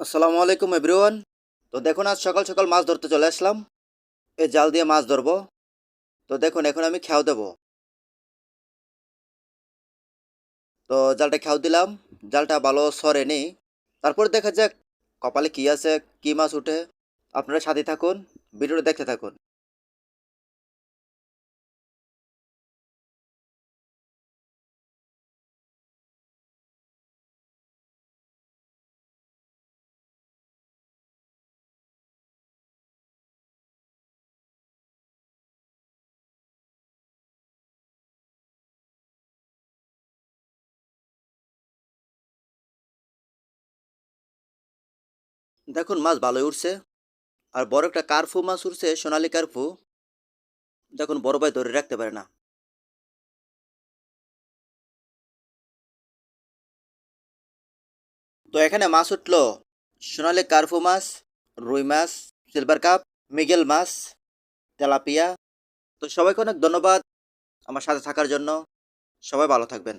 আসসালামু আলাইকুম এভরিওয়ান। তো দেখুন, আজ সকাল সকাল মাছ ধরতে চলে আসলাম। এই জাল দিয়ে মাছ ধরবো। তো দেখুন, এখন আমি খেয়াও দেবো। তো জালটা খেয়াও দিলাম। জালটা ভালো সরেনি। তারপর দেখা যাক কপালে কি আছে, কি মাছ উঠে। আপনারা সাথে থাকুন, ভিডিওটা দেখতে থাকুন। দেখুন, মাছ ভালোই উঠছে। আর বড় একটা কার্ফু মাছ উঠছে, সোনালী কার্ফু। দেখুন, বড় ভাই ধরে রাখতে পারে না। তো এখানে মাছ উঠলো সোনালী কার্ফু মাছ, রুই মাছ, সিলভার কাপ, মিগেল মাছ, তেলাপিয়া। তো সবাইকে অনেক ধন্যবাদ আমার সাথে থাকার জন্য। সবাই ভালো থাকবেন।